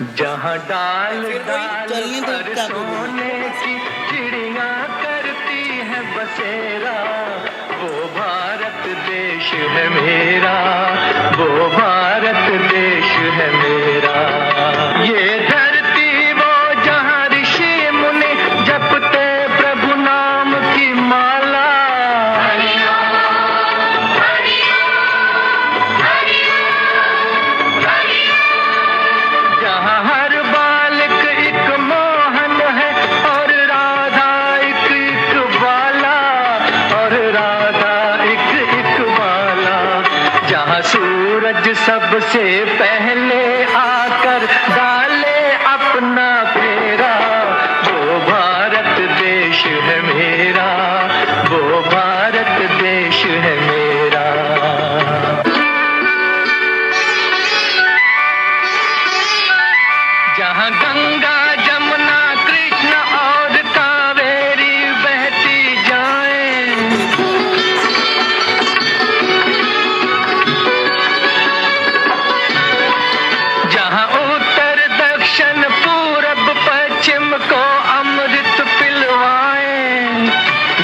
जहाँ डाल डाल पर सोने की चिड़िया करती है बसेरा, वो भारत देश है मेरा, वो भारत देश है मेरा। ये धरती वो जहाँ ऋषि मुनि जपते प्रभु नाम की माला, जहाँ हर बालक एक मोहन है और राधा एक बाला, और राधा एक बाला। जहाँ सूरज सबसे पहले आकर डाले अपना फेरा, वो भारत देश है मेरा, वो भारत देश है मेरा। जहाँ गंगा जमुना कृष्ण और कावेरी बहती जाएं, जहाँ उत्तर दक्षिण पूरब पश्चिम को अमृत पिलवाएं,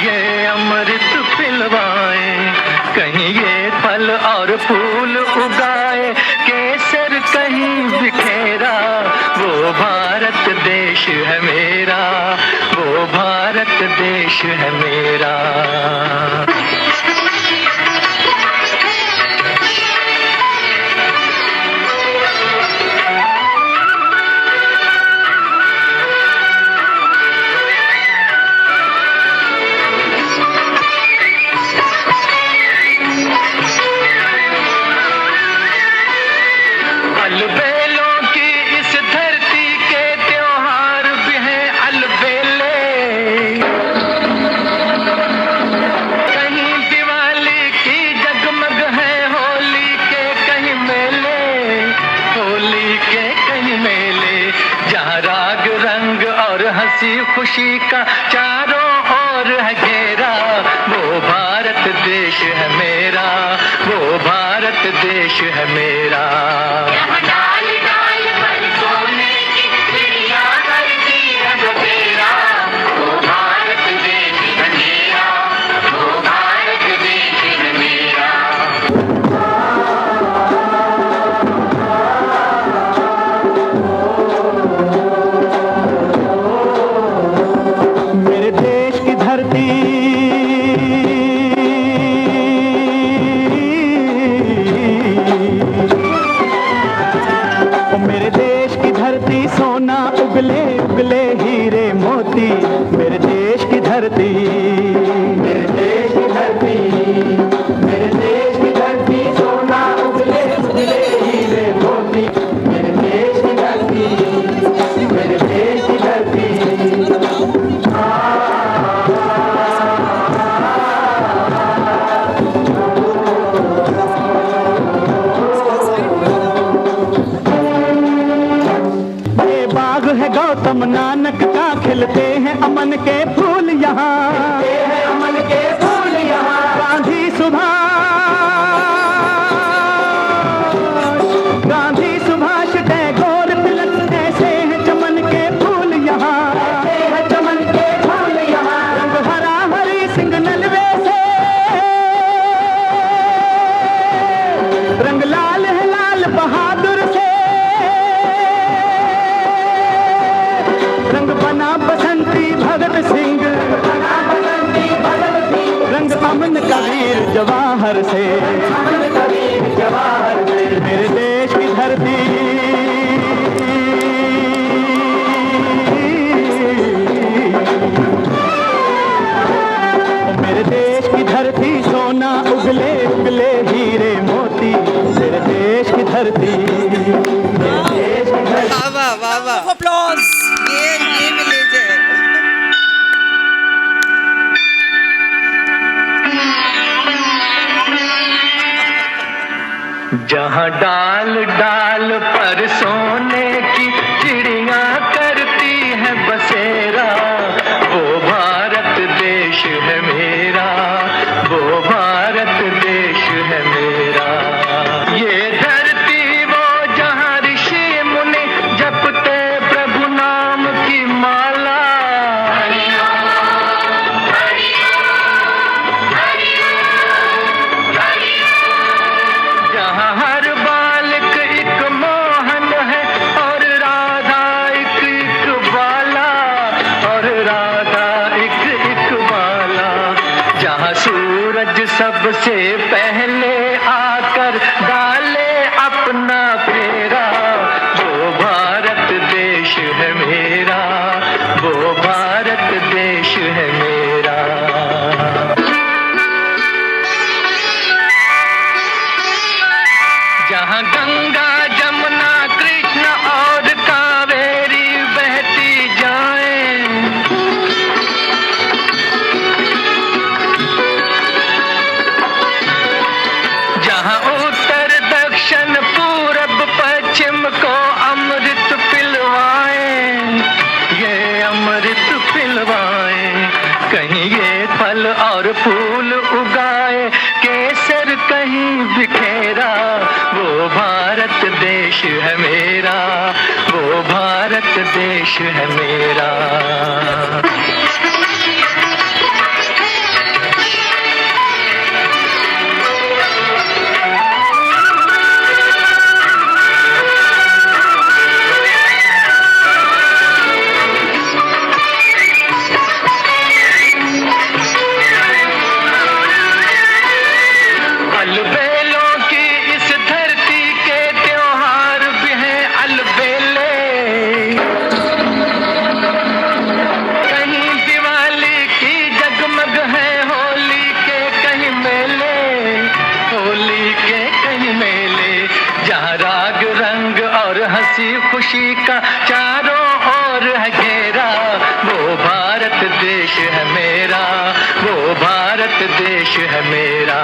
ये अमृत पिलवाएं। कहीं ये फल और फूल उगाए, केसर कहीं बिखेरा, वो भारत देश है मेरा, वो भारत देश है मेरा। अलबेलों की इस धरती के त्योहार भी हैं अलबेले, कहीं दिवाली की जगमग है होली के कहीं मेले, होली के कहीं मेले। जहाँ राग रंग और हंसी खुशी का चारों ओर है घेरा, वो भारत देश है मेरा, वो भारत देश है मेरा। मेरे देश की धरती सोना उगले उगले हीरे मोती, मेरे देश की धरती, मेरे देश की धरती, मेरे देश की धरती सोना उगले उगले हीरे मोती, मेरे देश की धरती, मेरे देश की धरती। गौतम नानक का खिलते हैं अमन के फूल यहाँ, अमन के फूल यहाँ। गांधी सुभाष टैगोर तिलक ऐसे हैं चमन के फूल यहाँ, चमन के फूल यहाँ। रंग हरा हरी सिंह नलवे से, रंग लाल है लाल बहादुर से, रंग बना बसंती भगत सिंह, रंग अमन कबीर जवाहर से, मेरे देश की धरती, मेरे देश की धरती सोना उगले उगले हीरे मोती, मेरे देश की धरती, मेरे देश की धरती। वाह वाह वाह, applause। ये विलेज है। जहाँ डाल डाल पर सोने की चिड़िया करती है बसेरा, वो भारत देश है मेरा, वो भारत देश है मेरा। ये धरती वो जहाँ ऋषि मुनि जपते पहले आकर डाले अपना फेरा, वो भारत देश है मेरा, वो भारत देश है मेरा। जहाँ गंगा जमुना कृष्ण और कावेरी बहती जाएं, जहाँ उत्तर दक्षिण पूरब पश्चिम को अमृत पिलवाएं, ये अमृत पिलवाएं। कहीं ये फल और फूल उगाए, केसर कहीं बिखेरा, वो भारत देश है मेरा, वो भारत देश है मेरा। अलबेलों की इस धरती के त्योहार भी हैं अलबेले, कहीं दिवाली की जगमग है होली के कहीं मेले, होली के कहीं मेले। जहाँ राग रंग और हंसी खुशी का चारों ओर है घेरा, वो भारत देश है मेरा, वो भारत देश है मेरा।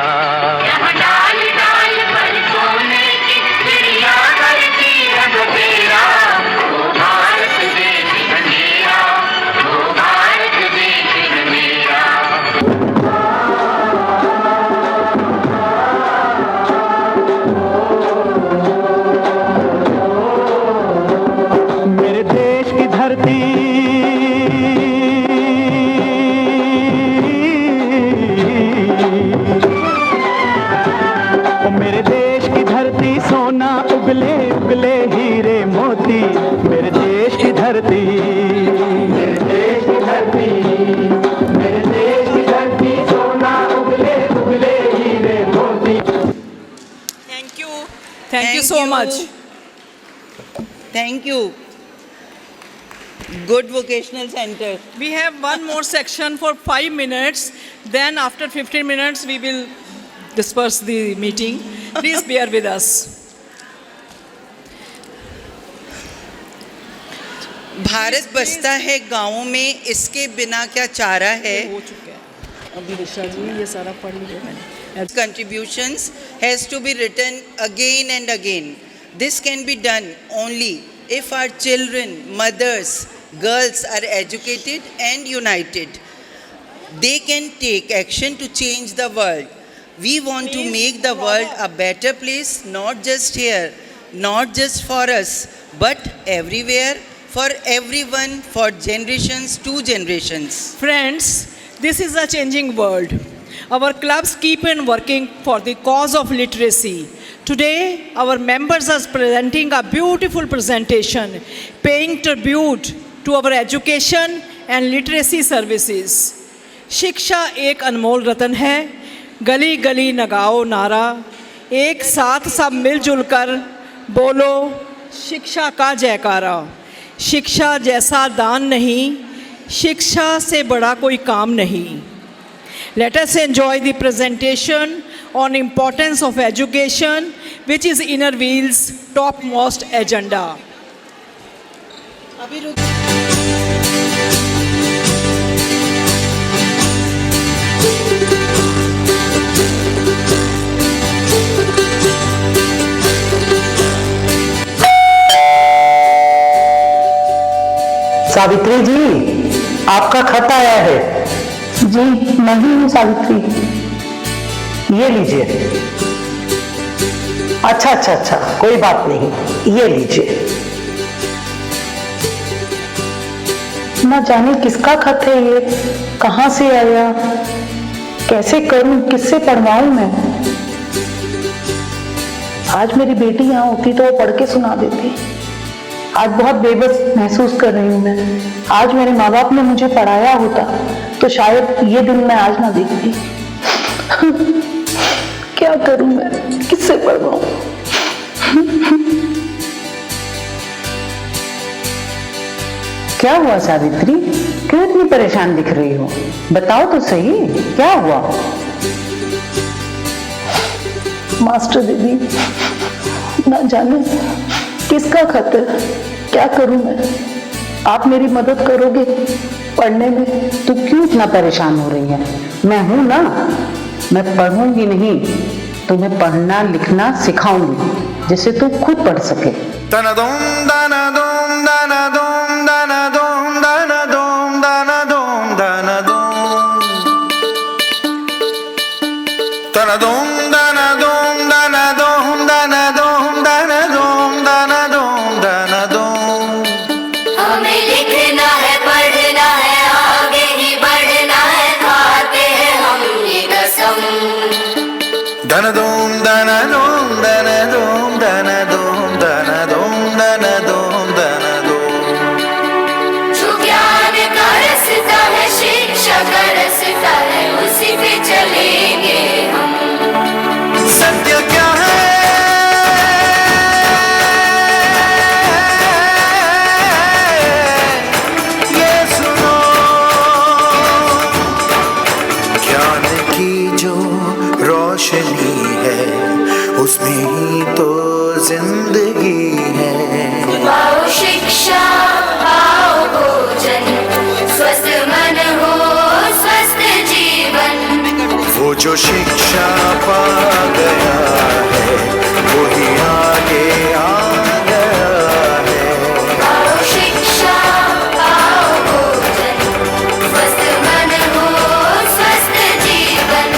डाल डाल पर सोने की चिड़िया करती रंग तेरा, वो भारत देश है मेरा, वो भारत देश है मेरा। मेरे देश की धरती मेरे देश की धरती सोना उगले उगले हीरे मोती, मेरे देश की धरती, मेरे देश की धरती, मेरे देश की धरती सोना उगले उगले हीरे मोती। Thank you. Thank you so much. Thank you. Good Vocational Center. We have one more section for 5 minutes. Then after 15 minutes, we will disperse the meeting. Please bear with us. Bharat बसता है गाँवों में, इसके बिना क्या चारा है। हो चुका है अभी ऋषा जी, ये सारा पढ़ लिया मैंने। Contributions has to be written again and again. This can be done only if our children, mothers, girls are educated and united. They can take action to change the world. We want to make the world a better place, not just here, not just for us, but everywhere, for everyone, for generations to generations. Friends, this is a changing world. Our clubs keep on working for the cause of literacy. Today, our members are presenting a beautiful presentation, paying tribute to our education and literacy services. शिक्षा एक अनमोल रतन है, गली गली लगाओ नारा, एक साथ सब मिलजुल कर बोलो शिक्षा का जयकारा। शिक्षा जैसा दान नहीं, शिक्षा से बड़ा कोई काम नहीं। Let us enjoy the presentation on importance of education, which is Inner Wheel's topmost agenda. Savitri जी, आपका खत आया है। जी, मैं ही हूँ सावित्री। ये लीजिए। अच्छा अच्छा अच्छा, कोई बात नहीं, ये लीजिए। न जाने किसका खत है ये, कहाँ से आया, कैसे करूं, किससे पढ़वाऊं मैं। आज मेरी बेटी यहाँ होती तो वो पढ़ के सुना देती। आज बहुत बेबस महसूस कर रही हूँ मैं। आज मेरे माँ बाप ने मुझे पढ़ाया होता तो शायद ये दिन मैं आज ना देखती। क्या करूं मैं, किससे पढ़वाऊं? क्या हुआ सावित्री, क्यों इतनी परेशान दिख रही हो? बताओ तो सही, क्या हुआ? मास्टर दीदी, ना जाने किसका खत है, क्या करूं मैं? आप मेरी मदद करोगे पढ़ने में? तू क्यों इतना परेशान हो रही है? मैं हूं ना, मैं पढ़ूंगी नहीं, तुम्हें पढ़ना लिखना सिखाऊंगी जिससे तू खुद पढ़ सके। हमें लिखना है, पढ़ना है, आगे ही बढ़ना है, खाते हैं हम ये कसम। दन दोम दन दोम दन दोम दन दोम दन दोम दन दोम दन दोम। जो ज्ञान का रास्ता है, शिक्षा का रास्ता है, उसी पे चलेंगे हम। सत्य क्या है, ये सुनो, ज्ञान की जो रोशनी है उसमें ही तो जिंदगी है। पाओ शिक्षा, पाओ भोजन, स्वस्थ मन हो, स्वस्थ जीवन। वो जो शिक्षा पा गया है वही आगे आ गया है। पाओ शिक्षा, पाओ भोजन, स्वस्थ मन हो, स्वस्थ जीवन।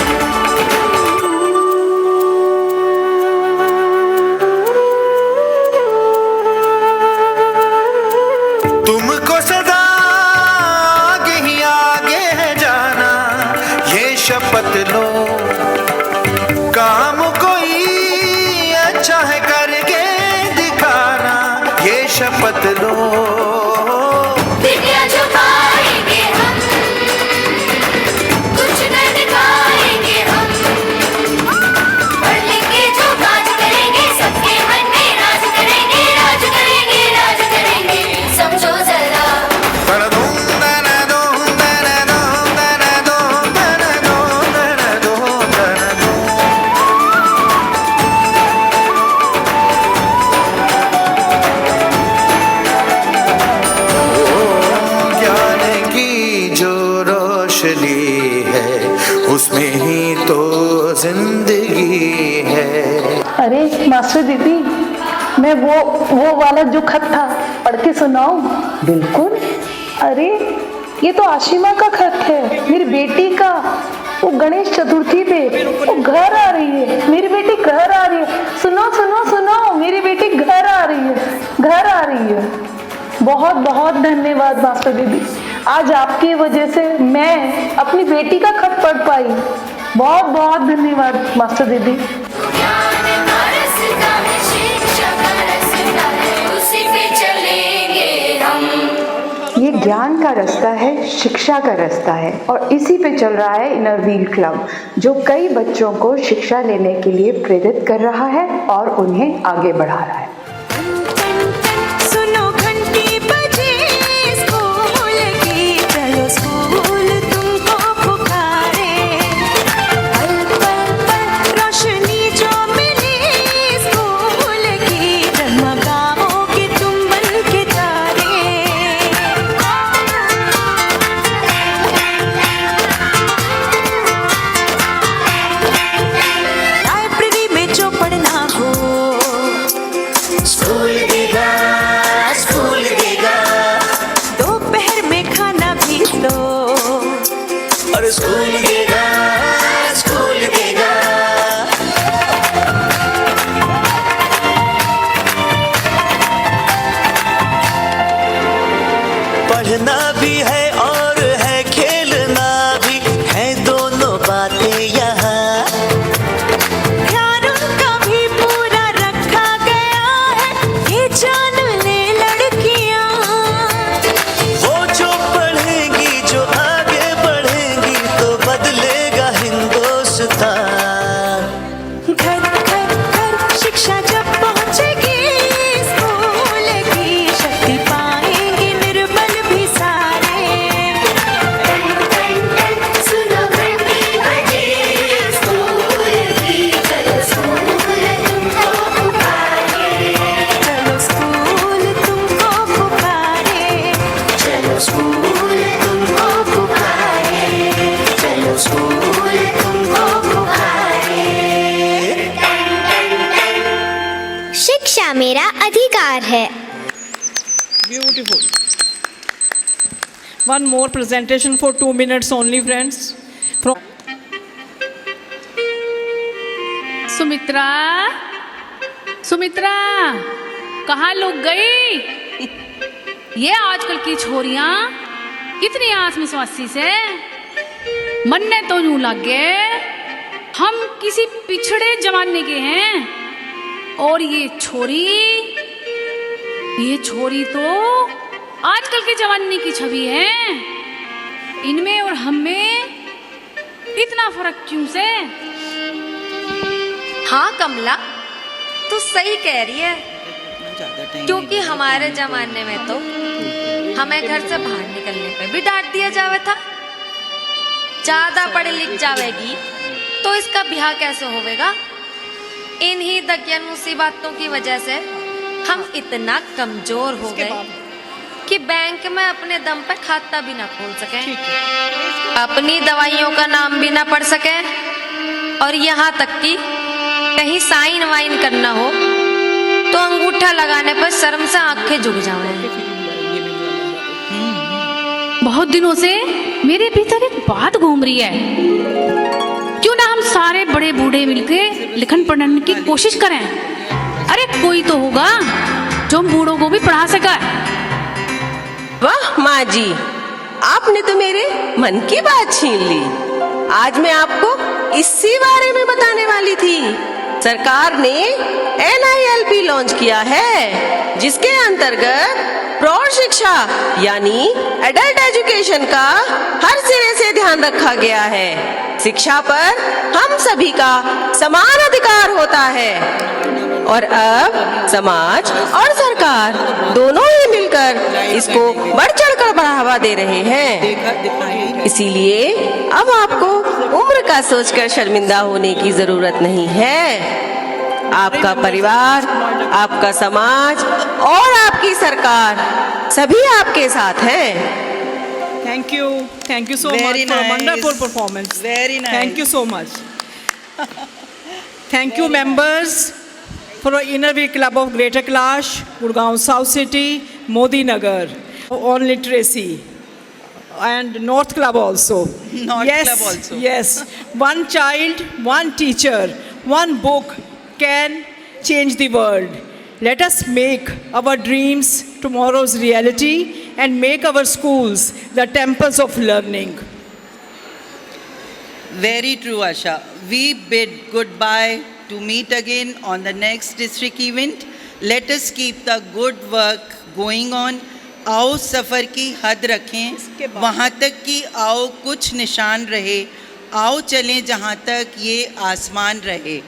तुमको सदा आगे ही आगे है जाना, ये शपथ लो, काम कोई अच्छा है करके दिखाना, ये शपथ लो। विद्या जो पाएंगे हम, कुछ न दिखाएंगे हम। पढ़ लिख के जो काज करेंगे, सबके मन में राज करेंगे, राज करेंगे, राज करेंगे। समझो जरा। दन दोम दन दोम दन दोम दन दोम दन दोम दन दोम दन दोम। ज्ञान की जो रोशनी है उसमें ही तो जिंदगी है। अरे मास्टर दीदी, मैं वो वाला जो खत था पढ़ के सुनाऊं? बिल्कुल। अरे ये तो आशिमा का खत है, मेरी बेटी का। वो गणेश चतुर्थी पे वो घर आ रही है, मेरी बेटी घर आ रही है। सुनो सुनो सुनो, मेरी बेटी घर आ रही है, घर आ रही है। बहुत बहुत धन्यवाद मास्टर दीदी, आज आपकी वजह से मैं अपनी बेटी का खत पढ़ पाई। बहुत बहुत धन्यवाद मास्टर दीदी। ज्ञान का रास्ता है, शिक्षा का रास्ता है, उसी पे चलेंगे हम। ये ज्ञान का रास्ता है, शिक्षा का रास्ता है, और इसी पे चल रहा है इनर व्हील क्लब, जो कई बच्चों को शिक्षा लेने के लिए प्रेरित कर रहा है और उन्हें आगे बढ़ा रहा है। सुनो घंटी बजे स्कूल की, चलो स्कूल तुमको पुकारे। पल पल पल रोशनी जो मिली स्कूल की, जगमगाओगे तुम बन के तारे। लाइब्रेरी में जो पढ़ना हो, शिक्षा मेरा अधिकार है। Beautiful. One more presentation for 2 minutes only, friends. From Sumitra, Sumitra, कहाँ लुक गई? ये आजकल की छोरियां कितनी आत्मविश्वासी से मनने तो यूं लगे हम किसी पिछड़े जमाने के हैं, और ये छोरी तो आजकल के जमाने की छवि है। इनमें और हम में इतना फर्क क्यों से? हाँ कमला, तू सही कह रही है, क्योंकि हमारे जमाने में तो हमें घर से बाहर निकलने पे भी डांट दिया जावे था। ज्यादा पढ़ लिख जावेगी तो इसका ब्याह कैसे होवेगा? इन्हीं दकियन मुसीबतों की वजह से हम इतना कमजोर हो गए कि बैंक में अपने दम पे खाता भी ना खोल सके, अपनी दवाइयों का नाम भी ना पढ़ सके, और यहाँ तक कि कहीं साइन वाइन करना हो तो अंगूठा लगाने पर शर्म से आंखें झुक जाएं। बहुत दिनों से मेरे भीतर एक बात घूम रही है, क्यों ना हम सारे बड़े बूढ़े मिलके लिखन पढ़ने की कोशिश करें? अरे कोई तो होगा जो हम बूढ़ों को भी पढ़ा सका। वाह माँ जी, आपने तो मेरे मन की बात छीन ली। आज मैं आपको इसी बारे में बताने वाली थी। सरकार ने NILP लॉन्च किया है, जिसके अंतर्गत प्रौढ़ शिक्षा यानी एडल्ट एजुकेशन का हर सिरे से ध्यान रखा गया है। शिक्षा पर हम सभी का समान अधिकार होता है, और अब समाज और सरकार दोनों ही मिलकर इसको बढ़ चढ़कर बढ़ावा दे रहे हैं। इसीलिए अब आपको उम्र का सोचकर शर्मिंदा होने की जरूरत नहीं है। आपका परिवार, आपका समाज और आपकी सरकार सभी आपके साथ हैं। Thank you so Very much for a nice. wonderful performance. Very nice. Thank you so much. Thank you, members, for our Inner Wheel Club of Greater Kailash, Gurgaon South City, Modi Nagar, on literacy, and North Club also. Club also. Yes. One child, one teacher, one book can change the world. Let us make our dreams tomorrow's reality and make our schools the temples of learning. Very true, Asha. We bid goodbye to meet again on the next district event. Let us keep the good work going on. आओ सफ़र की हद रखें, वहाँ तक कि आओ कुछ निशान रहे, आओ चलें जहाँ तक ये आसमान रहे।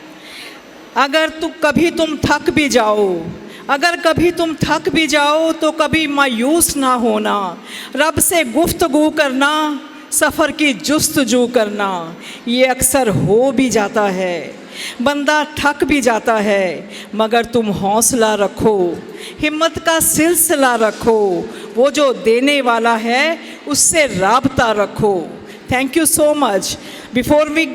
अगर कभी तुम थक भी जाओ, अगर कभी तुम थक भी जाओ तो कभी मायूस ना होना। रब से गुफ्तगू करना, सफ़र की जुस्तजू करना, ये अक्सर हो भी जाता है। बंदा थक भी जाता है, मगर तुम हौसला रखो, हिम्मत का सिलसिला रखो, वो जो देने वाला है उससे राबता रखो। Thank you so much. Before we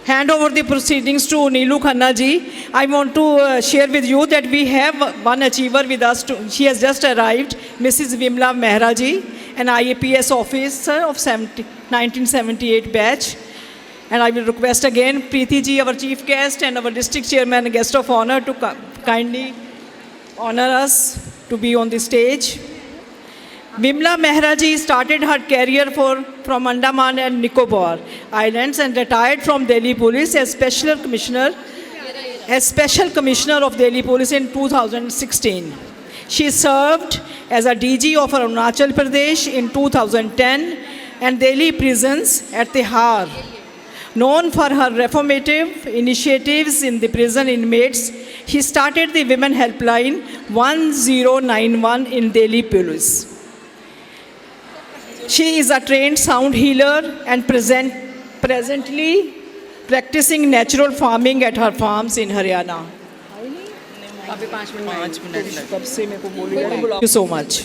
hand over the proceedings to Neelu Khanna ji, I want to share with you that we have one achiever with us. She has just arrived, Mrs. Vimla Mehra ji, an IAPS officer of 1978 batch. And I will request again Preeti ji, our chief guest, and our district chairman, guest of honor, to kindly honor us to be on the stage. Vimla Mehra ji started her career from Andaman and Nicobar Islands and retired from Delhi Police as Special Commissioner of Delhi Police in 2016. She served as a DG of Arunachal Pradesh in 2010 and Delhi prisons at Tihar. Known for her reformative initiatives in the prison inmates, she started the Women Helpline 1091 in Delhi Police. She is a trained sound healer and presently practicing natural farming at her farms in Haryana. Thank you so much.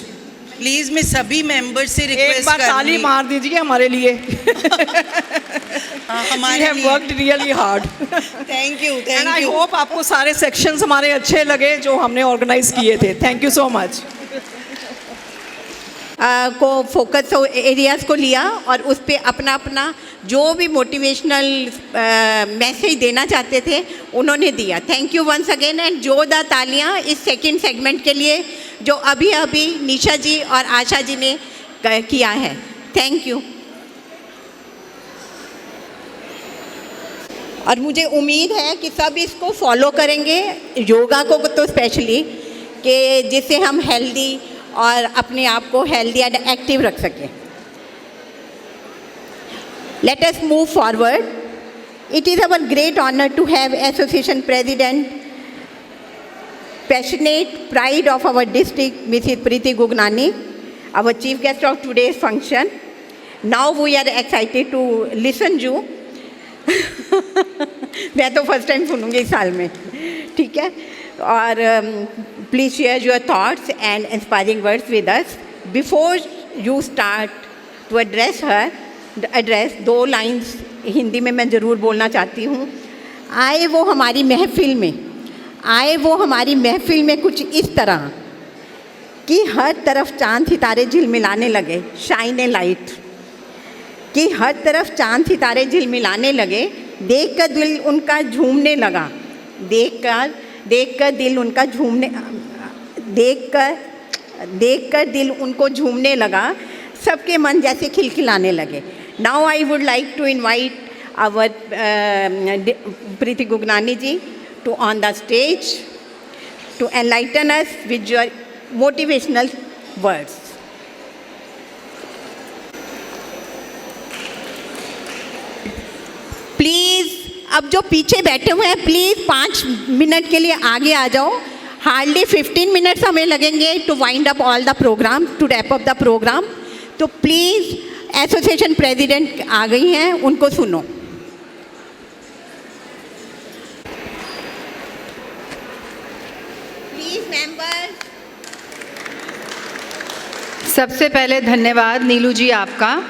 Please मैं सभी member से request एक बार ताली मार दीजिए हमारे लिए। We have worked really hard. Thank you, And I thank you. hope आपको सारे sections हमारे अच्छे लगे जो हमने organize किए थे. Thank you so much. को फोकस एरियाज़ को लिया और उस पर अपना अपना जो भी मोटिवेशनल मैसेज देना चाहते थे उन्होंने दिया. Thank you once again and जोरदार तालियां इस सेकंड सेगमेंट के लिए जो अभी अभी निशा जी और आशा जी ने किया है. Thank you. और मुझे उम्मीद है कि सब इसको फॉलो करेंगे, योगा को तो स्पेशली, कि जिससे हम हेल्दी और अपने आप को हेल्दी एंड एक्टिव रख सकें. Let us move forward. It is our great honour to have association president, passionate pride of our district, Mrs Preeti Gugnani, our chief guest of today's function. Now we are excited to listen you. मैं तो first time सुनूंगी इस साल में, ठीक है. और please share your thoughts and inspiring words with us. Before you start to address her, address 2 lines Hindi में मैं ज़रूर बोलना चाहती हूँ. आए वो हमारी महफिल में कुछ इस तरह कि हर तरफ चांद सितारे झिलमिलाने लगे. शाइन ए लाइट. कि हर तरफ चांद सितारे झिलमिलाने लगे. देखकर दिल उनका झूमने लगा. देखकर दिल उनका झूमने, देखकर दिल उनको झूमने लगा. सबके मन जैसे खिलखिलाने लगे. Now I would like to invite our Preeti Gugnani ji to on the stage to enlighten us with your motivational words. Please अब जो पीछे बैठे हुए हैं प्लीज़ 5 मिनट के लिए आगे आ जाओ. हार्डली 15 मिनट्स हमें लगेंगे to wind up all the program, to wrap up the program. तो प्लीज़ एसोसिएशन प्रेसिडेंट आ गई हैं, उनको सुनो. Please members. सबसे पहले धन्यवाद नीलू जी आपका.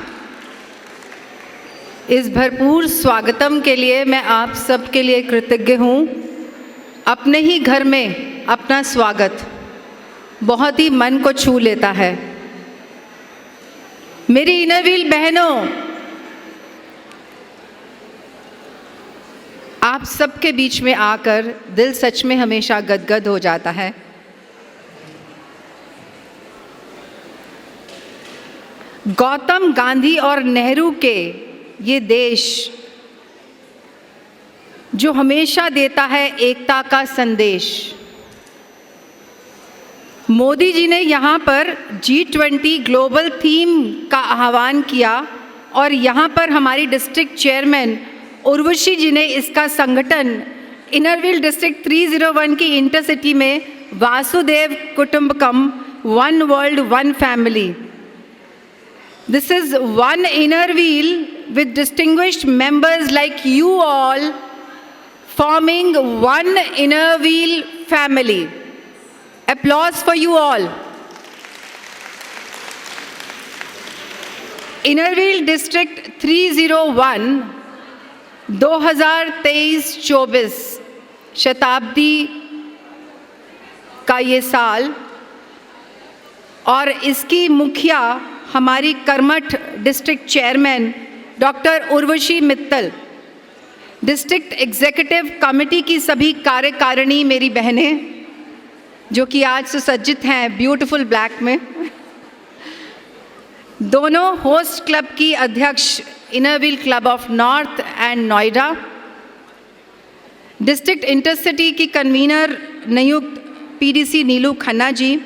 इस भरपूर स्वागतम के लिए मैं आप सबके लिए कृतज्ञ हूँ. अपने ही घर में अपना स्वागत बहुत ही मन को छू लेता है. मेरी इनरव्हील बहनों, आप सबके बीच में आकर दिल सच में हमेशा गदगद हो जाता है. गौतम गांधी और नेहरू के ये देश जो हमेशा देता है एकता का संदेश. मोदी जी ने यहाँ पर G20 ग्लोबल थीम का आह्वान किया और यहाँ पर हमारी डिस्ट्रिक्ट चेयरमैन उर्वशी जी ने इसका संगठन इनरव्हील डिस्ट्रिक्ट 301 की इंटरसिटी में वासुदेव कुटुंबकम, one world one family. This is one Innerwheel with distinguished members like you all forming one Innerwheel family. Applause for you all. Innerwheel District 301 2023-24 शताब्दी का ये साल और इसकी मुखिया हमारी कर्मठ district chairman doctor Urvashi Mittal, district executive committee की सभी कार्यकारिणी मेरी बहनें जो कि आज सुसज्जित हैं ब्यूटीफुल ब्लैक में, दोनों होस्ट क्लब की अध्यक्ष Inner Wheel club of north and Noida, district intercity की कन्वीनर नियुक्त पीडीसी नीलू खन्ना जी,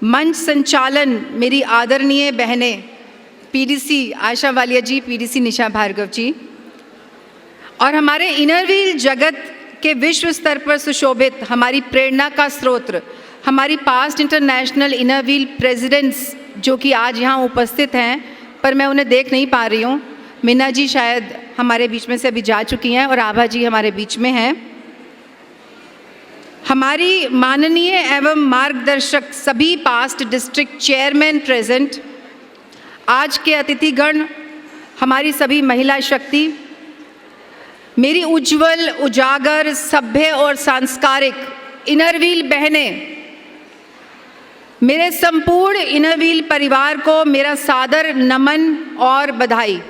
मंच संचालन मेरी आदरणीय बहनें पीडीसी आशा वालिया जी, पीडीसी निशा भार्गव जी, और हमारे इनरव्हील जगत के विश्व स्तर पर सुशोभित हमारी प्रेरणा का स्रोत हमारी पास्ट इंटरनेशनल इनरव्हील प्रेसिडेंट्स जो कि आज यहाँ उपस्थित हैं पर मैं उन्हें देख नहीं पा रही हूँ. मीना जी शायद हमारे बीच में से अभी जा चुकी हैं और आभा जी हमारे बीच में हैं. हमारी माननीय एवं मार्गदर्शक सभी पास्ट डिस्ट्रिक्ट चेयरमैन प्रेजेंट, आज के अतिथिगण हमारी सभी महिला शक्ति, मेरी उज्जवल, उजागर, सभ्य और सांस्कारिक इनरव्हील बहनें, मेरे संपूर्ण इनरव्हील परिवार को मेरा सादर नमन और बधाई।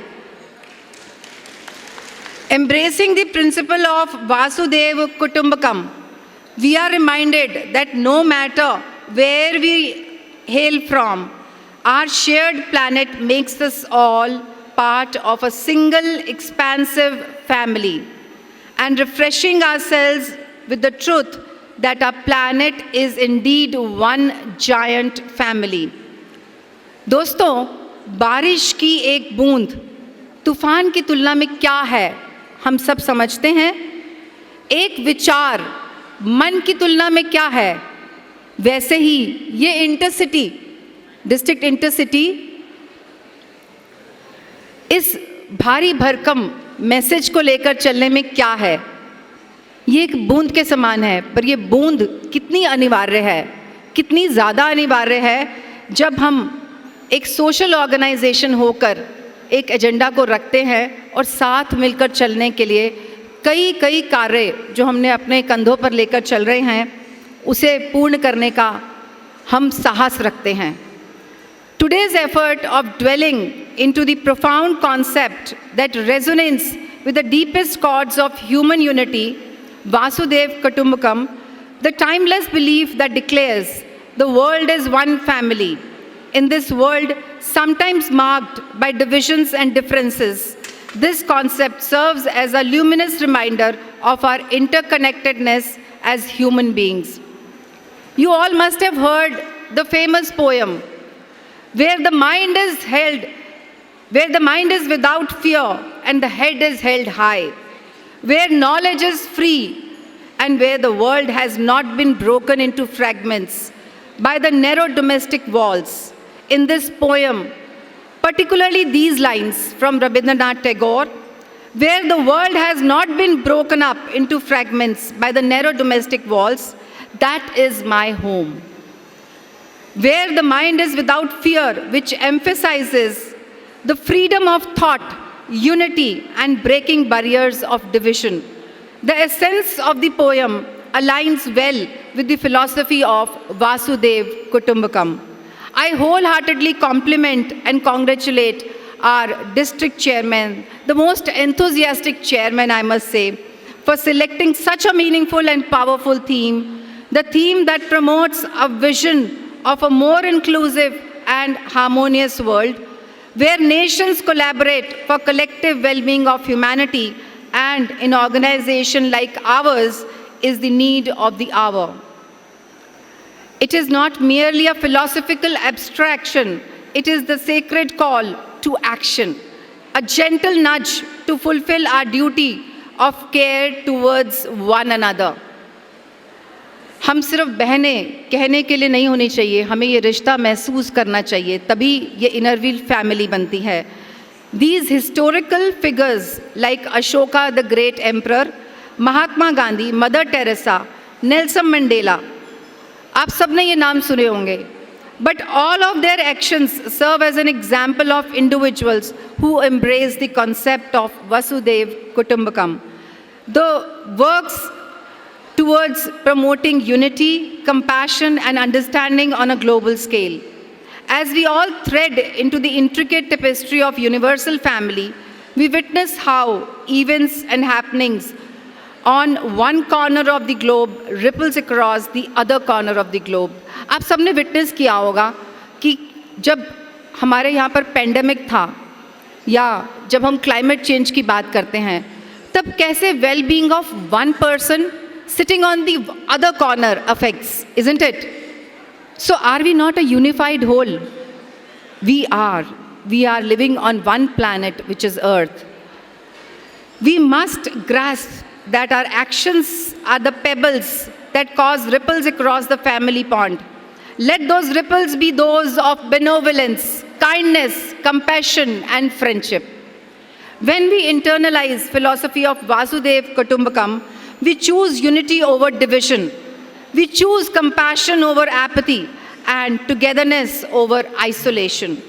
Embracing the principle of Vasudeva Kutumbakam, we are reminded that no matter where we hail from, our shared planet makes us all part of a single expansive family, and refreshing ourselves with the truth that our planet is indeed one giant family. दोस्तों, बारिश की एक बूंद तूफान की तुलना में क्या है, हम सब समझते हैं। एक विचार मन की तुलना में क्या है, वैसे ही ये इंटरसिटी, डिस्ट्रिक्ट इंटरसिटी इस भारी भरकम मैसेज को लेकर चलने में क्या है। ये एक बूंद के समान है, पर ये बूंद कितनी अनिवार्य है, कितनी ज़्यादा अनिवार्य है जब हम एक सोशल ऑर्गेनाइजेशन होकर एक एजेंडा को रखते हैं और साथ मिलकर चलने के लिए कई कार्य जो हमने अपने कंधों पर लेकर चल रहे हैं उसे पूर्ण करने का हम साहस रखते हैं। Today's effort of dwelling into the profound concept that resonates with the deepest chords of human unity, Vasudev Kutumbakam, the timeless belief that declares the world is one family. In this world, sometimes marked by divisions and differences, this concept serves as a luminous reminder of our interconnectedness as human beings. You all must have heard the famous poem, where the mind is without fear and the head is held high, where knowledge is free and where the world has not been broken into fragments by the narrow domestic walls. In this poem, particularly these lines from Rabindranath Tagore, where the world has not been broken up into fragments by the narrow domestic walls, that is my home. Where the mind is without fear, which emphasizes the freedom of thought, unity, and breaking barriers of division. The essence of the poem aligns well with the philosophy of Vasudev Kutumbakam. I wholeheartedly compliment and congratulate our district chairman, the most enthusiastic chairman, I must say, for selecting such a meaningful and powerful theme, the theme that promotes a vision of a more inclusive and harmonious world, where nations collaborate for collective well-being of humanity, and an organization like ours is the need of the hour. It is not merely a philosophical abstraction, it is the sacred call to action, a gentle nudge to fulfill our duty of care towards one another. हम सिर्फ बहनें कहने के लिए नहीं होनी चाहिए, हमें ये रिश्ता महसूस करना चाहिए, तभी ये इनरव्हील फैमिली बनती है. These historical figures like Ashoka the great emperor, Mahatma Gandhi, mother Teresa, Nelson Mandela, आप सबने ये नाम सुने होंगे. But all of their actions serve as an example of individuals who embrace the concept of Vasudev Kutumbakam. The works towards promoting unity, compassion, and understanding on a global scale. As we all thread into the intricate tapestry of universal family, we witness how events and happenings on one corner of the globe ripples across the other corner of the globe. आप सबने witness किया होगा कि जब हमारे यहाँ पर pandemic था या जब हम क्लाइमेट चेंज की बात करते हैं, तब कैसे wellbeing of one person sitting on the other corner affects, isn't it? So are we not a unified whole? We are. We are living on one planet, which is Earth. We must grasp that our actions are the pebbles that cause ripples across the family pond. Let those ripples be those of benevolence, kindness, compassion, and friendship. When we internalize philosophy of Vasudev Kutumbakam, we choose unity over division. We choose compassion over apathy and togetherness over isolation.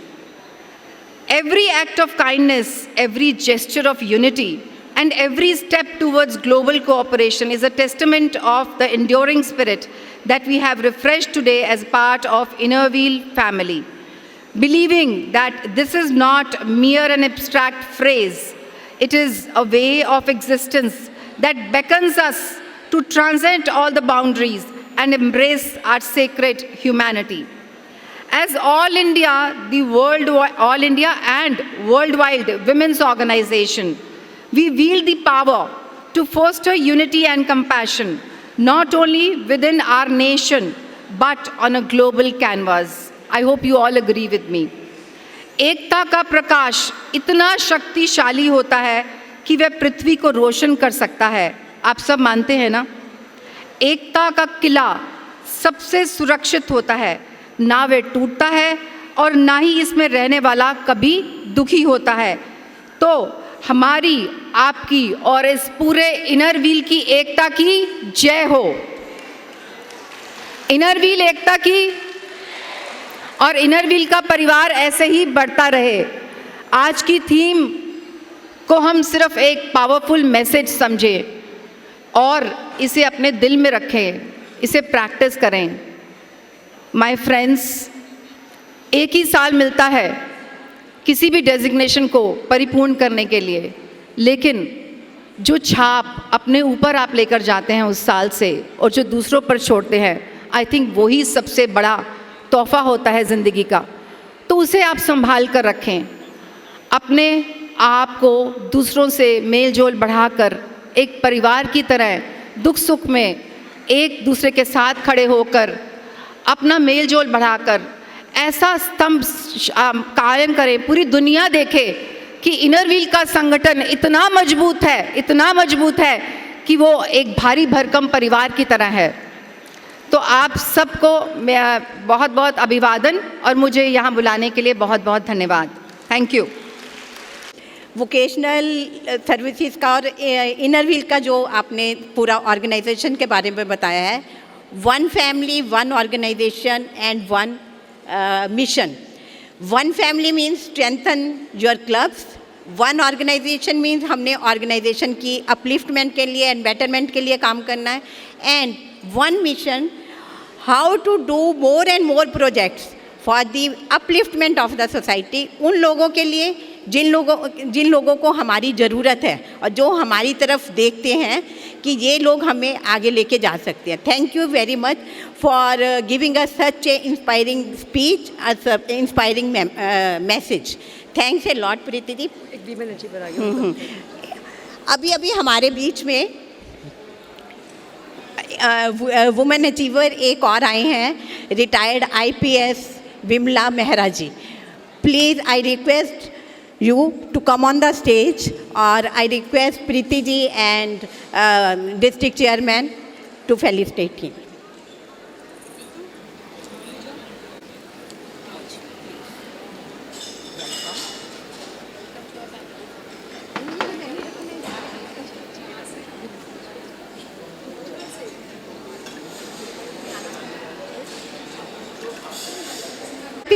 Every act of kindness, every gesture of unity, and every step towards global cooperation is a testament of the enduring spirit that we have refreshed today as part of Innerwheel family. Believing that this is not mere an abstract phrase, it is a way of existence that beckons us to transcend all the boundaries and embrace our sacred humanity. As All India and Worldwide Women's Organization, we wield the power to foster unity and compassion, not only within our nation, but on a global canvas. I hope you all agree with me. एकता का प्रकाश इतना शक्तिशाली होता है कि वह पृथ्वी को रोशन कर सकता है। आप सब मानते हैं ना? एकता का किला सबसे सुरक्षित होता है, ना वह टूटता है और ना ही इसमें रहने वाला कभी दुखी होता है। तो हमारी, आपकी और इस पूरे इनरव्हील की एकता की जय हो। इनरव्हील एकता की, और इनरव्हील का परिवार ऐसे ही बढ़ता रहे। आज की थीम को हम सिर्फ एक पावरफुल मैसेज समझें और इसे अपने दिल में रखें, इसे प्रैक्टिस करें। माय फ्रेंड्स, एक ही साल मिलता है किसी भी डेजिग्नेशन को परिपूर्ण करने के लिए, लेकिन जो छाप अपने ऊपर आप लेकर जाते हैं उस साल से और जो दूसरों पर छोड़ते हैं, आई थिंक वही सबसे बड़ा तोहफा होता है ज़िंदगी का। तो उसे आप संभाल कर रखें, अपने आप को दूसरों से मेल जोल बढ़ाकर एक परिवार की तरह दुख सुख में एक दूसरे के साथ खड़े होकर अपना मेल जोल बढ़ाकर ऐसा स्तंभ कायम करें, पूरी दुनिया देखे कि इनरव्हील का संगठन इतना मजबूत है कि वो एक भारी भरकम परिवार की तरह है। तो आप सबको मैं बहुत बहुत अभिवादन और मुझे यहाँ बुलाने के लिए बहुत बहुत धन्यवाद। Thank you. वोकेशनल सर्विसेज का और इनरव्हील का जो आपने पूरा ऑर्गेनाइजेशन के बारे में बताया है, one family, one organisation and one mission. One family means strengthen your clubs, one organisation means हमने ऑर्गेनाइजेशन की अपलिफ्टमेंट के लिए एंड बेटरमेंट के लिए काम करना है, and one mission, how to do more and more projects for the upliftment of the society, उन लोगों के लिए जिन लोगों को हमारी ज़रूरत है और जो हमारी तरफ देखते हैं कि ये लोग हमें आगे लेके जा सकते हैं। Thank you very much for giving us such a inspiring speech, inspiring message. Thanks a lot Preeti ji. अभी हमारे बीच में वुमेन अचीवर एक और आए हैं, retired IPS Vimla Mehra ji. Please I request you to come on the stage, or I request Preeti ji and district chairman to felicitate him.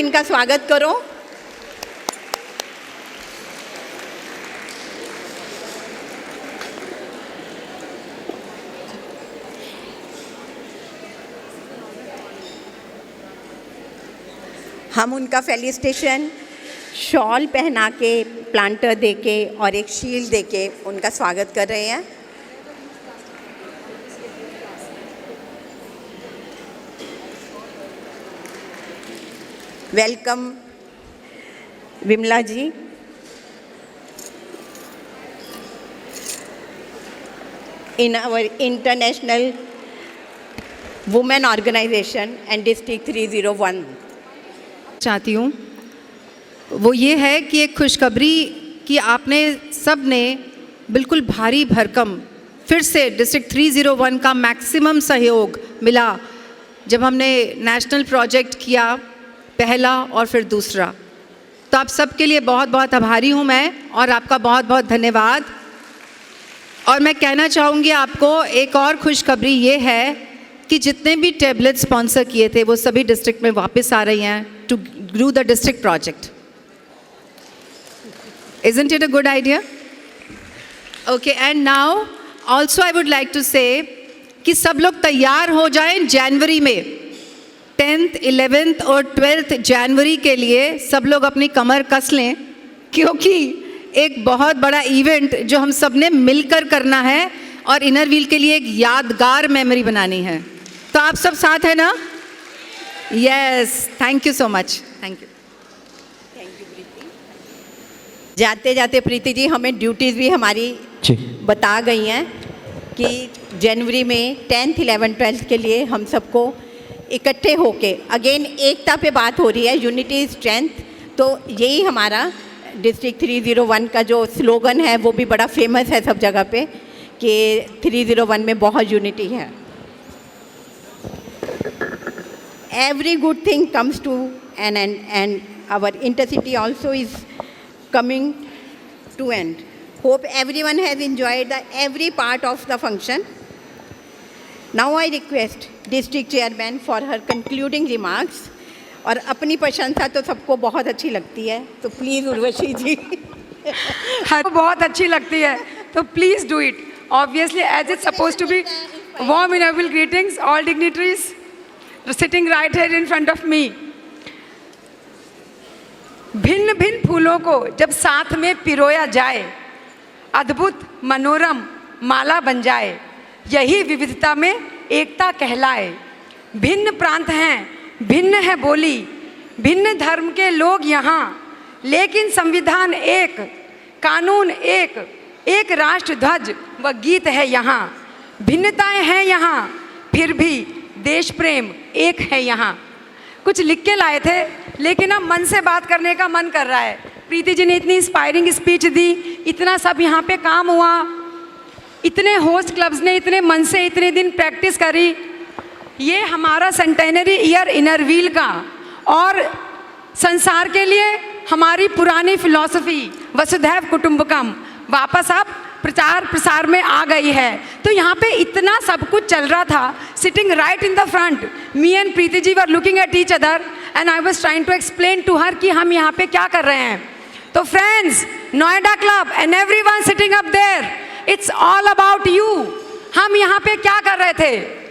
इनका स्वागत करो। हम उनका फेलिसिटेशन शॉल पहना के, प्लांटर देके और एक शील्ड देके उनका स्वागत कर रहे हैं। Welcome Vimla ji. In our international women organisation and district 301 चाहती हूँ वो ये है कि एक खुशखबरी कि आपने सब ने बिल्कुल भारी भरकम फिर से डिस्ट्रिक्ट 301 का मैक्सिमम सहयोग मिला जब हमने नेशनल प्रोजेक्ट किया, पहला और फिर दूसरा। तो आप सबके लिए बहुत बहुत आभारी हूँ मैं, और आपका बहुत बहुत धन्यवाद। और मैं कहना चाहूँगी आपको एक और खुशखबरी ये है कि जितने भी टैबलेट स्पॉन्सर किए थे वो सभी डिस्ट्रिक्ट में वापस आ रही हैं to do the district project. Isn't it a good idea? Okay, and now also I would like to say कि सब लोग तैयार हो जाएं जनवरी में 10th, 11th और 12th जनवरी के लिए सब लोग अपनी कमर कस लें, क्योंकि एक बहुत बड़ा इवेंट जो हम सब ने मिलकर करना है और इनर व्हील के लिए एक यादगार मेमोरी बनानी है। तो आप सब साथ हैं ना? Yes, thank you so much. Thank you. जाते जाते प्रीति जी हमें ड्यूटीज़ भी हमारी बता गई हैं कि जनवरी में 10th, 11th, 12th के लिए हम सबको इकट्ठे होके अगेन एकता पे बात हो रही है, यूनिटी स्ट्रेंथ। तो यही हमारा डिस्ट्रिक्ट 301 का जो स्लोगन है वो भी बड़ा फेमस है सब जगह पे कि 301 में बहुत यूनिटी है। Every good thing comes to an end and our intercity also is coming to end. Hope everyone has enjoyed every part of the function. Now I request district chairman for her concluding remarks. और अपनी प्रशंसा तो सबको बहुत अच्छी लगती है, तो प्लीज़ उर्वशी जी। बहुत अच्छी लगती है, तो please do it obviously as it's suppose to be. warm inaugural greetings all dignitaries sitting right here in front of me. भिन्न भिन्न फूलों को जब साथ में पिरोया जाए, अद्भुत मनोरम माला बन जाए, यही विविधता में एकता कहलाए। भिन्न प्रांत हैं, भिन्न है बोली, भिन्न धर्म के लोग यहाँ, लेकिन संविधान एक, कानून एक, एक राष्ट्र ध्वज व गीत है यहाँ। भिन्नताएं हैं यहाँ, फिर भी देश प्रेम एक है यहाँ। कुछ लिख के लाए थे, लेकिन अब मन से बात करने का मन कर रहा है। प्रीति जी ने इतनी इंस्पायरिंग स्पीच दी, इतना सब यहाँ पे काम हुआ, इतने होस्ट क्लब्स ने इतने मन से इतने दिन प्रैक्टिस करी। ये हमारा सेंटेनरी ईयर इनर व्हील का और संसार के लिए हमारी पुरानी फिलॉसफी वसुधैव कुटुंबकम वापस अब प्रचार प्रसार में आ गई है। तो यहाँ पे इतना सब कुछ चल रहा था, sitting right in the front, me and Preeti ji were looking at each other and I was trying to explain to her कि हम यहाँ पे क्या कर रहे हैं। तो friends, Noida club and everyone sitting up there, it's all about you. हम यहाँ पे क्या कर रहे थे?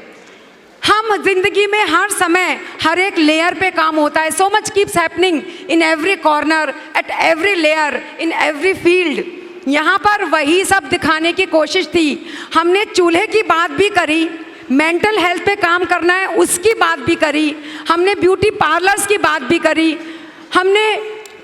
हम जिंदगी में हर समय हर एक लेयर पे काम होता है। So much keeps happening in every corner, at every layer, in every field. यहाँ पर वही सब दिखाने की कोशिश थी। हमने चूल्हे की बात भी करी, मेंटल हेल्थ पे काम करना है उसकी बात भी करी, हमने ब्यूटी पार्लर्स की बात भी करी, हमने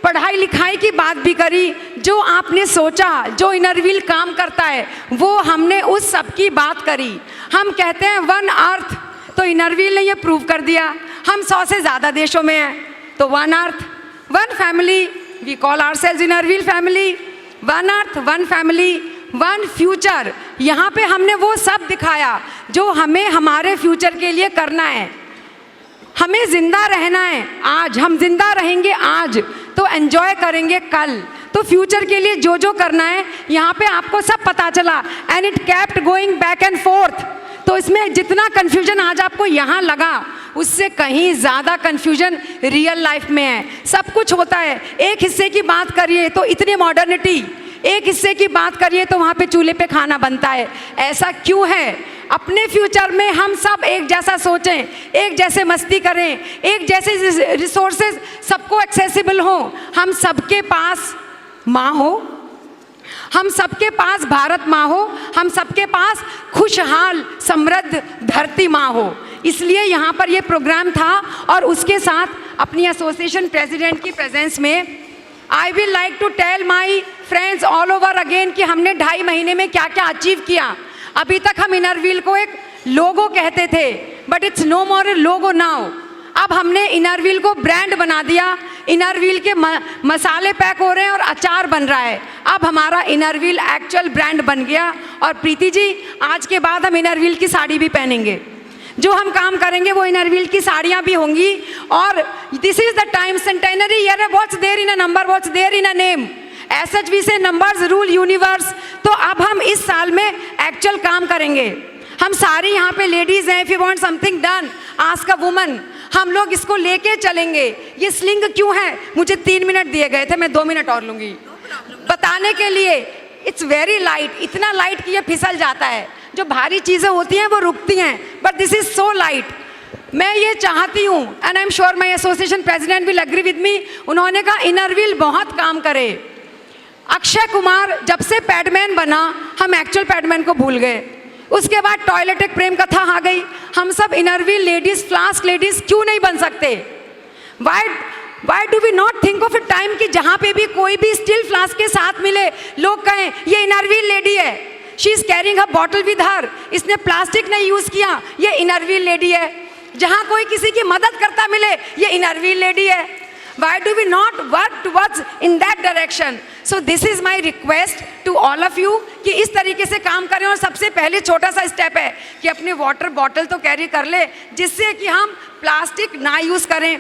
पढ़ाई लिखाई की बात भी करी। जो आपने सोचा, जो इनर व्हील काम करता है, वो हमने उस सब की बात करी। हम कहते हैं वन अर्थ, तो इनर व्हील ने ये प्रूव कर दिया। हम 100 से ज़्यादा देशों में हैं, तो one earth, one family, we call ourselves inner wheel family. One earth, one family, one future. यहाँ पे हमने वो सब दिखाया जो हमें हमारे फ्यूचर के लिए करना है। हमें जिंदा रहना है आज, हम जिंदा रहेंगे आज तो एंजॉय करेंगे कल। तो फ्यूचर के लिए जो जो करना है यहाँ पे आपको सब पता चला and it kept going back and fourth. तो इसमें जितना कन्फ्यूजन आज आपको यहाँ लगा, उससे कहीं ज़्यादा कन्फ्यूजन रियल लाइफ में है। सब कुछ होता है, एक हिस्से की बात करिए तो इतनी मॉडर्निटी, एक हिस्से की बात करिए तो वहाँ पे चूल्हे पे खाना बनता है। ऐसा क्यों है? अपने फ्यूचर में हम सब एक जैसा सोचें, एक जैसे मस्ती करें, एक जैसे रिसोर्सेज सबको एक्सेसिबल हो, हम सबके पास माँ हो, हम सबके पास भारत माँ हो, हम सबके पास खुशहाल समृद्ध धरती माँ हो। इसलिए यहाँ पर ये प्रोग्राम था और उसके साथ अपनी एसोसिएशन प्रेसिडेंट की प्रेजेंस में I will like to tell my friends all over again कि हमने 2.5 महीने में क्या क्या अचीव किया। अभी तक हम इनर व्हील को एक लोगो कहते थे, but it's no more a logo now. अब हमने इनर व्हील को ब्रांड बना दिया। इनर व्हील के मसाले पैक हो रहे हैं और अचार बन रहा है। अब हमारा इनर व्हील एक्चुअल ब्रांड बन गया। और प्रीति जी, आज के बाद हम इनर व्हील की साड़ी भी पहनेंगे। जो हम काम करेंगे वो इनर व्हील की साड़ियाँ भी होंगी। और this is the time, centenary year, what's there in a number, what's there in a name, as such we say numbers rule universe. तो अब हम इस साल में एक्चुअल काम करेंगे। हम सारी यहाँ पे लेडीज़ हैं, if you want something done ask a woman. हम लोग इसको लेके चलेंगे। ये स्लिंग क्यों है? मुझे 3 मिनट दिए गए थे, मैं 2 मिनट और लूँगी। बता बताने के लिए इट्स वेरी लाइट, इतना लाइट कि ये फिसल जाता है। जो भारी चीज़ें होती हैं वो रुकती हैं, but this is so light. मैं ये चाहती हूँ, and I am sure my association president will agree with me, उन्होंने कहा इनर व्हील बहुत काम करे। अक्षय कुमार जब से पैडमैन बना, हम एक्चुअल पैडमैन को भूल गए। उसके बाद टॉयलेट एक प्रेम कथा आ गई। हम सब inner wheel ladies, flask ladies क्यों नहीं बन सकते? Why do we not think of a time कि जहाँ पे भी कोई भी स्टील फ्लास्क के साथ मिले, लोग कहें ये इनर व्हील लेडी है, she is carrying her bottle with her, इसने प्लास्टिक नहीं यूज किया, ये इनर व्हील लेडी है। जहाँ कोई किसी की मदद करता मिले, ये इनर व्हील लेडी है। Why do we not work towards in that direction? So this is my request to all of you कि इस तरीके से काम करें। और सबसे पहले छोटा सा स्टेप है कि अपने वाटर बॉटल तो कैरी कर ले, जिससे कि हम प्लास्टिक ना यूज़ करें।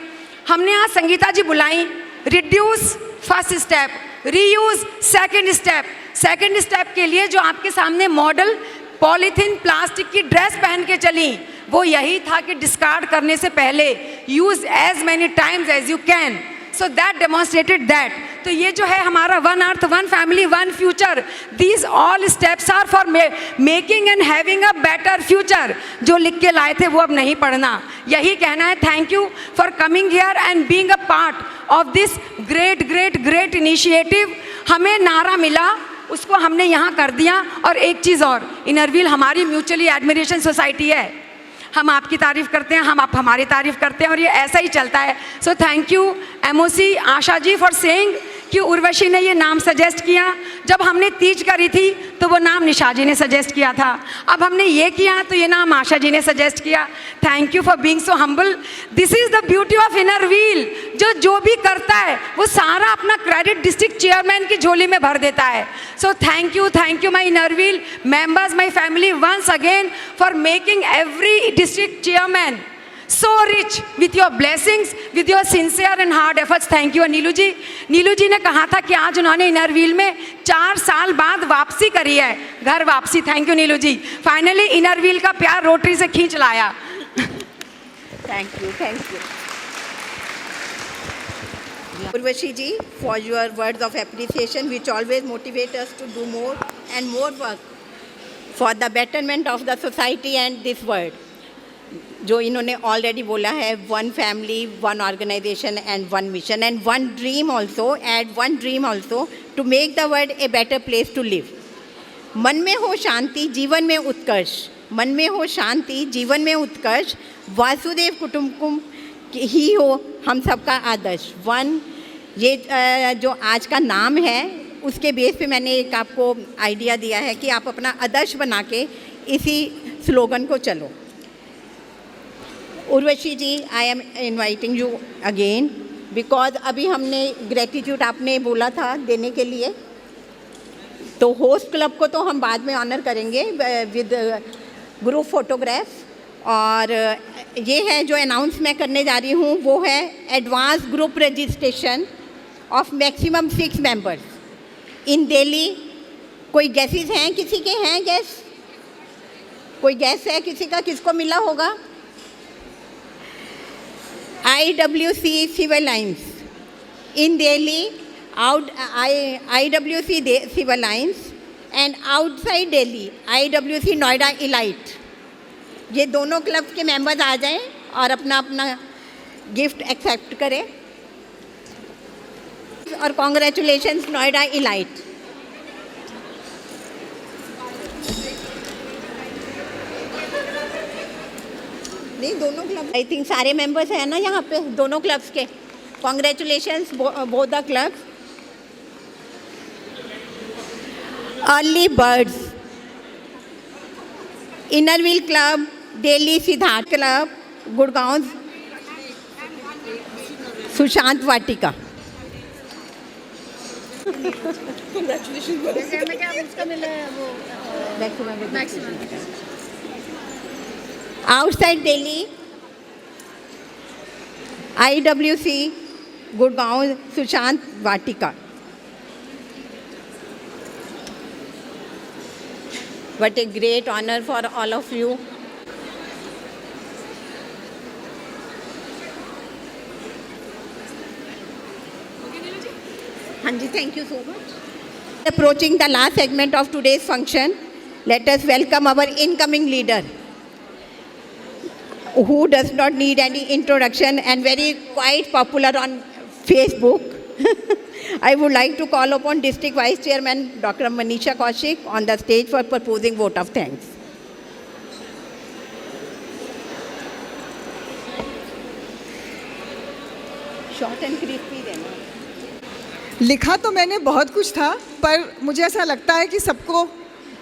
हमने आज संगीता जी बुलाई, reduce first step, reuse second step. Second step के लिए जो आपके सामने मॉडल पॉलीथीन प्लास्टिक की ड्रेस पहन के चली, वो यही था कि डिस्कार्ड करने से पहले use as many times as you can. So that demonstrated that. तो ये जो है हमारा one earth, one family, one future, these all steps are for making and having a better future. जो लिख के लाए थे वो अब नहीं पढ़ना, यही कहना है। Thank you for coming here and being a part of this great great great initiative. हमें नारा मिला, उसको हमने यहाँ कर दिया। और एक चीज़ और, इनर व्हील हमारी म्यूचुअली एडमिरेशन सोसाइटी है। हम आपकी तारीफ़ करते हैं, हम आप हमारी तारीफ़ करते हैं, और ये ऐसा ही चलता है। So thank you MOC Asha ji for saying कि उर्वशी ने ये नाम सजेस्ट किया। जब हमने तीज करी थी तो वो नाम निशा जी ने सजेस्ट किया था, अब हमने ये किया तो ये नाम आशा जी ने सजेस्ट किया। Thank you for being so humble. This is the beauty of inner wheel. जो भी करता है वो सारा अपना क्रेडिट डिस्ट्रिक्ट चेयरमैन की झोली में भर देता है। So thank you my inner wheel members, my family, once again for making every district chairman so rich with your blessings, with your sincere and hard efforts. Thank you। नीलू जी ने कहा था कि आज उन्होंने इनर व्हील में 4 साल बाद वापसी करी है, घर वापसी। Thank you Neelu ji, finally inner wheel का प्यार रोटरी से खींच लाया। Thank you Urvashi ji for your words of appreciation which always motivate us to do more and more work for the betterment of the society and this world। जो इन्होंने already बोला है, one family, one organisation and one mission and one dream also to make the world a better place to live. मन में हो शांति, जीवन में उत्कर्ष। मन में हो शांति, जीवन में उत्कर्ष। वासुदेव कुटुंबकम ही हो हम सबका आदर्श। वन, ये जो आज का नाम है उसके बेस पे मैंने एक आपको आइडिया दिया है कि आप अपना आदर्श बना के इसी स्लोगन को चलो। Urvashi ji, I am inviting you again because अभी हमने ग्रेटिट्यूड आपने बोला था देने के लिए, तो होस्ट क्लब को तो हम बाद में ऑनर करेंगे विद ग्रुप फोटोग्राफ। और ये है जो अनाउंस मैं करने जा रही हूँ वो है advance group registration of maximum 6 members in Delhi. कोई गैसेस हैं? किसी के हैं गैस? कोई गैस है किसी का? किसको मिला होगा? IWC Civil Lines in Delhi, IWC Civil Lines and outside Delhi IWC Noida Elite। ये दोनों क्लब के मेंबर्स आ जाएं और अपना अपना गिफ्ट एक्सेप्ट करें। और कॉन्ग्रेचुलेशंस नोएडा इलाइट। नहीं, दोनों क्लब, आई थिंक सारे मेंबर्स हैं ना यहाँ पे दोनों क्लब्स के। Congratulations both the clubs. Early birds, inner wheel club, Delhi Siddharth club, Gurgaon Sushant Vatika. Outside Delhi IWC Gurgaon Sushant Vatika. What a great honor for all of you। हाँ जी, thank you so much. Approaching the last segment of today's function, let us welcome our incoming leader, who does not need any introduction and very quite popular on Facebook. I would like to call upon District Vice Chairman Dr. Manisha Kaushik on the stage for proposing vote of thanks. Short and crispy देना. लिखा तो मैंने बहुत कुछ था, पर मुझे ऐसा लगता है कि सबको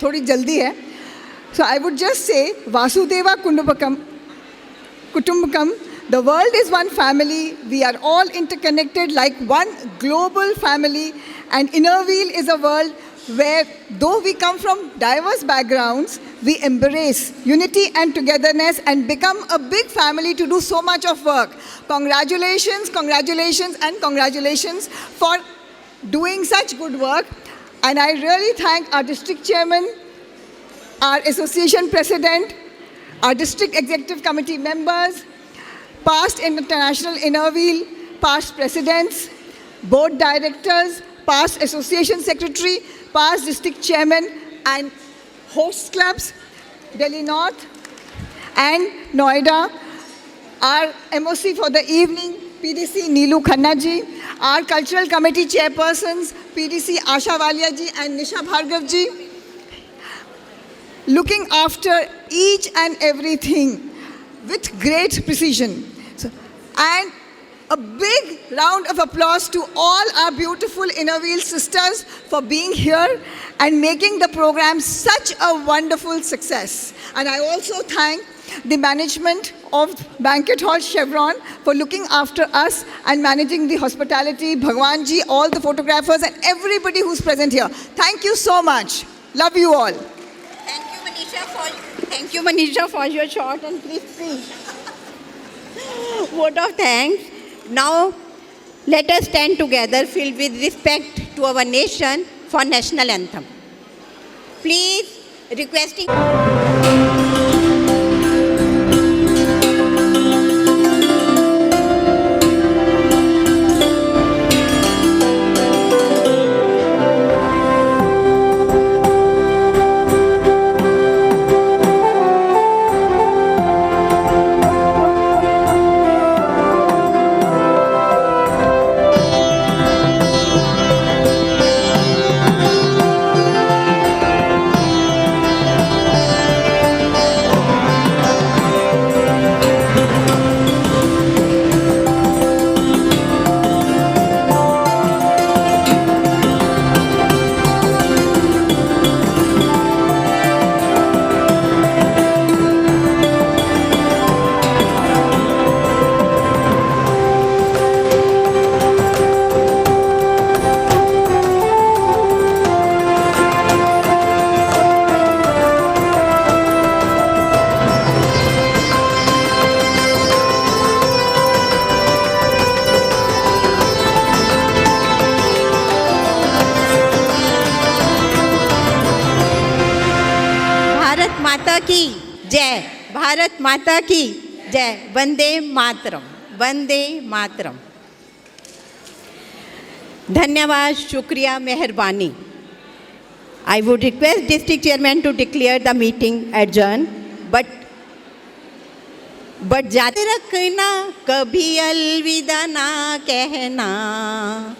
थोड़ी जल्दी है. So I would just say Vasudeva Kutumbakam, the world is one family, we are all interconnected like one global family, and Innerweal is a world where though we come from diverse backgrounds, we embrace unity and togetherness and become a big family to do so much of work. Congratulations, congratulations and congratulations for doing such good work. And I really thank our district chairman, our association president, our district executive committee members, past international Innerweal, past presidents, board directors, past association secretary, past district chairman and host clubs, Delhi North and Noida, our MOC for the evening, PDC Neelu Khanna ji, our cultural committee chairpersons, PDC Asha Walia ji and Nisha Bhargav ji, looking after each and everything with great precision. And a big round of applause to all our beautiful Innerweal sisters for being here and making the program such a wonderful success. And I also thank the management of Banquet Hall Chevron for looking after us and managing the hospitality, Bhagwan ji, all the photographers and everybody who's present here. Thank you so much. Love you all. Thank you, Manisha, for your short and crispy vote of thanks. Now, let us stand together filled with respect to our nation for national anthem. Please, requesting... Bharat माता की जय. वंदे मातरम. वंदे मातरम. धन्यवाद, शुक्रिया, मेहरबानी. I would request district chairman to declare the meeting adjourned, but जाते रखना, कभी अलविदा ना कहना,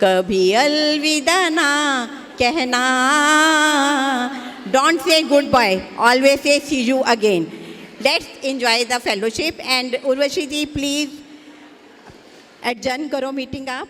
कभी अलविदा ना कहना. Don't say goodbye, always say see you again. Let's enjoy the fellowship. And Urvashi ji, please adjourn करो meeting आप.